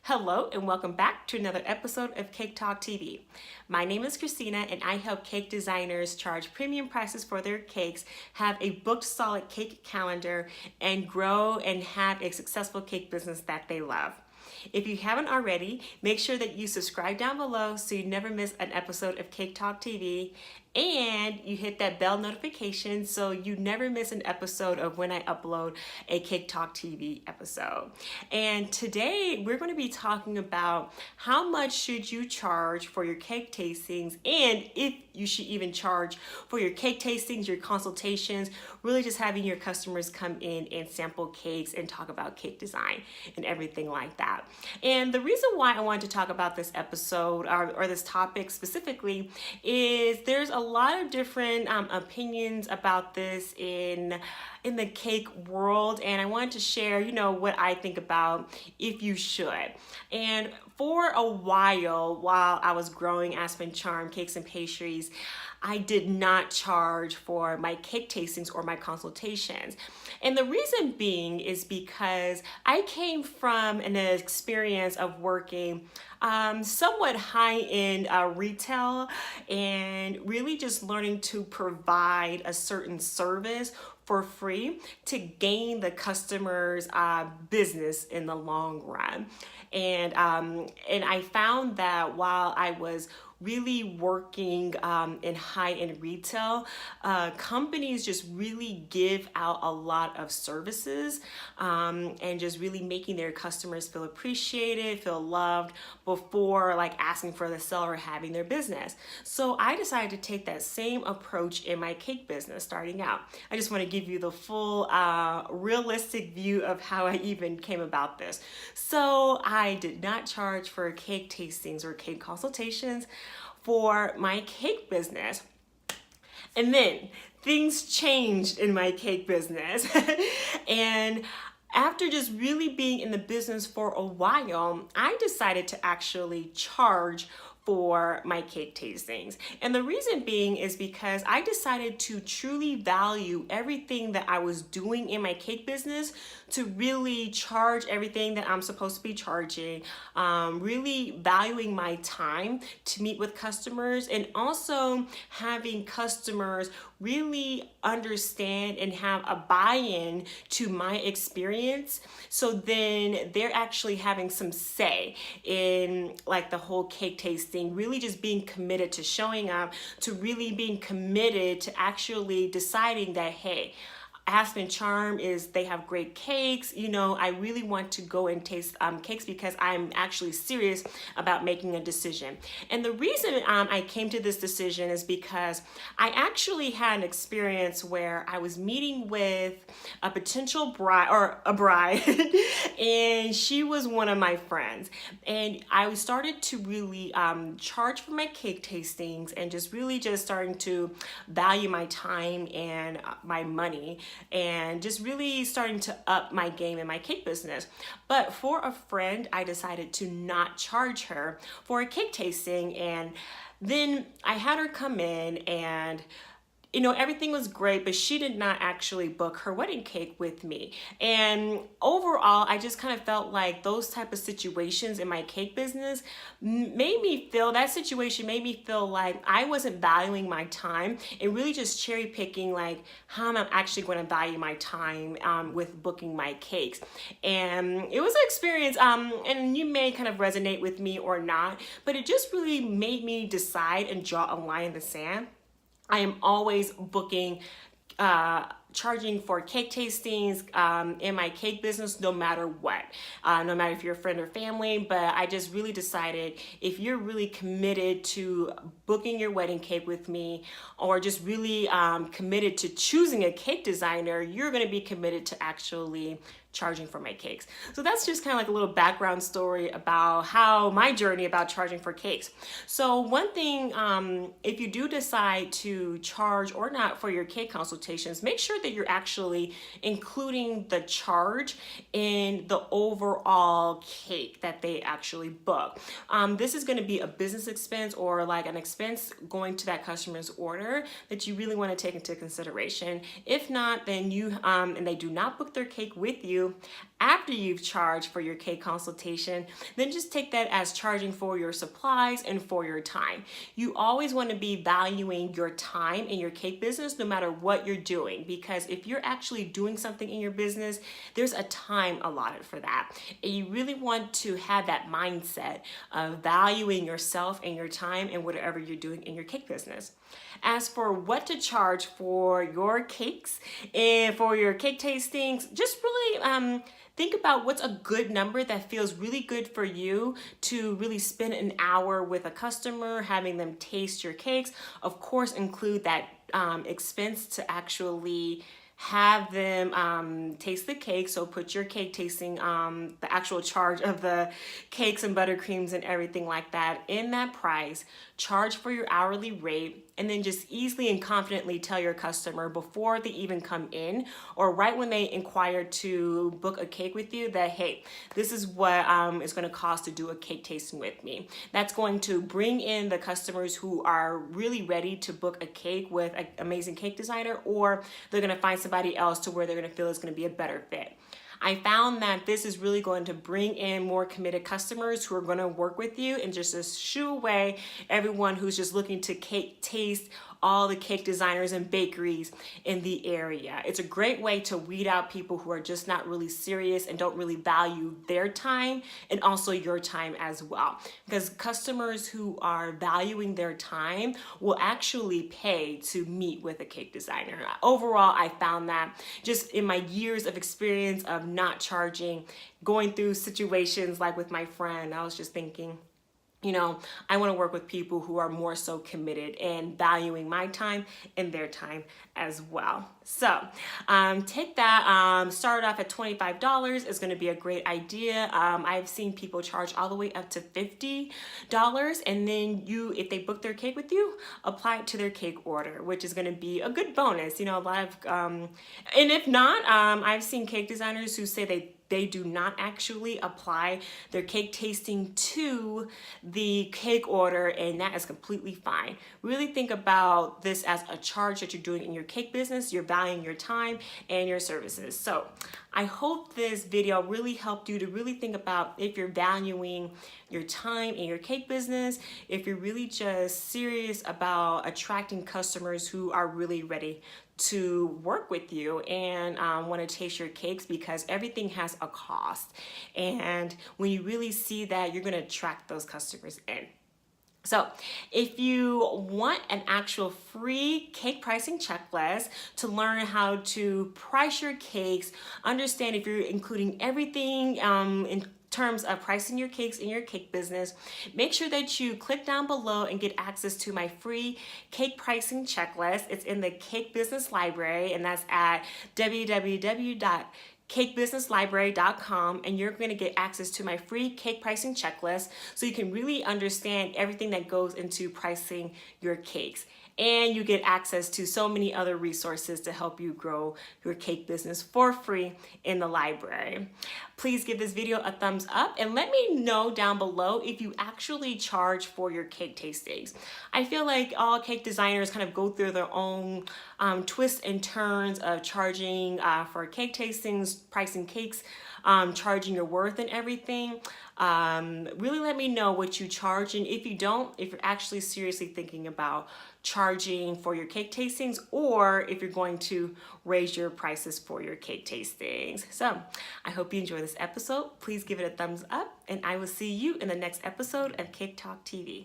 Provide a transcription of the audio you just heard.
Hello and welcome back to another episode of Cake Talk TV. My name is Kristina and I help cake designers charge premium prices for their cakes, have a booked solid cake calendar, and grow and have a successful cake business that they love. If you haven't already, make sure that you subscribe down below so you never miss an episode of Cake Talk TV, and you hit that bell notification so you never miss an episode of when I upload a Cake Talk TV episode. And today we're going to be talking about how much should you charge for your cake tastings, and if you should even charge for your cake tastings, your consultations, really just having your customers come in and sample cakes and talk about cake design and everything like that. And the reason why I wanted to talk about this episode or this topic specifically is there's a lot of different opinions about this in the cake world, and I wanted to share, what I think about if you should. And for a while I was growing Aspen Charm Cakes and Pastries, I did not charge for my cake tastings or my consultations. And the reason being is because I came from an experience of working somewhat high-end retail and really just learning to provide a certain service for free to gain the customer's business in the long run. And I found that while I was really working in high-end retail, companies just really give out a lot of services and just really making their customers feel appreciated, feel loved before like asking for the sale or having their business. So I decided to take that same approach in my cake business starting out. I just want to give you the full realistic view of how I even came about this. So I did not charge for cake tastings or cake consultations for my cake business. And then things changed in my cake business. And after just really being in the business for a while, I decided to actually charge for my cake tastings. And the reason being is because I decided to truly value everything that I was doing in my cake business, to really charge everything that I'm supposed to be charging, really valuing my time to meet with customers, and also having customers really understand and have a buy-in to my experience, so then they're actually having some say in like the whole cake tasting, really just being committed to showing up, to really being committed to actually deciding that, hey, Aspen Charm they have great cakes. I really want to go and taste cakes because I'm actually serious about making a decision. And the reason I came to this decision is because I actually had an experience where I was meeting with a potential bride, or a bride, and she was one of my friends. And I started to really charge for my cake tastings and just really just starting to value my time and my money, and just really starting to up my game in my cake business. But for a friend, I decided to not charge her for a cake tasting. And then I had her come in, and everything was great, but she did not actually book her wedding cake with me. And overall, I just kind of felt like those type of situations in my cake business made me feel like I wasn't valuing my time and really just cherry picking like how I'm actually going to value my time with booking my cakes. And it was an experience, and you may kind of resonate with me or not, but it just really made me decide and draw a line in the sand. I am always booking, charging for cake tastings in my cake business, no matter what, no matter if you're a friend or family. But I just really decided, if you're really committed to booking your wedding cake with me, or just really committed to choosing a cake designer, you're going to be committed to actually charging for my cakes. So that's just kind of like a little background story about how my journey about charging for cakes. So one thing, if you do decide to charge or not for your cake consultations, make sure that you're actually including the charge in the overall cake that they actually book. This is going to be a business expense or like an expense going to that customer's order that you really want to take into consideration. If not, then and they do not book their cake with you, after you've charged for your cake consultation, then just take that as charging for your supplies and for your time. You always want to be valuing your time in your cake business no matter what you're doing, because if you're actually doing something in your business, there's a time allotted for that. And you really want to have that mindset of valuing yourself and your time and whatever you're doing in your cake business. As for what to charge for your cakes and for your cake tastings, just really think about what's a good number that feels really good for you to really spend an hour with a customer, having them taste your cakes. Of course, include that expense to actually have them taste the cake. So put your cake tasting, the actual charge of the cakes and buttercreams and everything like that in that price. Charge for your hourly rate, and then just easily and confidently tell your customer before they even come in or right when they inquire to book a cake with you that, hey, this is what it's going to cost to do a cake tasting with me. That's going to bring in the customers who are really ready to book a cake with an amazing cake designer, or they're going to find somebody else to where they're going to feel it's going to be a better fit. I found that this is really going to bring in more committed customers who are going to work with you and just shoo away everyone who's just looking to cake taste all the cake designers and bakeries in the area. It's a great way to weed out people who are just not really serious and don't really value their time and also your time as well. Because customers who are valuing their time will actually pay to meet with a cake designer. Overall, I found that just in my years of experience of not charging, going through situations like with my friend, I was just thinking, you know, I want to work with people who are more so committed and valuing my time and their time as well. So take that, start off at $25 is going to be a great idea. I've seen people charge all the way up to $50, and then if they book their cake with you, apply it to their cake order, which is going to be a good bonus. You know, a lot of, and if not, I've seen cake designers who say they do not actually apply their cake tasting to the cake order, and that is completely fine. Really think about this as a charge that you're doing in your cake business. You're valuing your time and your services. So I hope this video really helped you to really think about if you're valuing your time in your cake business, if you're really just serious about attracting customers who are really ready to work with you and want to taste your cakes, because everything has a cost. And when you really see that, you're going to attract those customers in. So if you want an actual free cake pricing checklist to learn how to price your cakes, understand if you're including everything in terms of pricing your cakes in your cake business, make sure that you click down below and get access to my free cake pricing checklist. It's in the Cake Business Library, and that's at www.cakebusinesslibrary.com, and you're going to get access to my free cake pricing checklist so you can really understand everything that goes into pricing your cakes. And you get access to so many other resources to help you grow your cake business for free in the library. Please give this video a thumbs up and let me know down below if you actually charge for your cake tastings. I feel like all cake designers kind of go through their own twists and turns of charging for cake tastings, pricing cakes, charging your worth and everything. Really let me know what you charge, and if you don't, if you're actually seriously thinking about charging for your cake tastings, or if you're going to raise your prices for your cake tastings. So I hope you enjoy this episode. Please give it a thumbs up, and I will see you in the next episode of Cake Talk TV.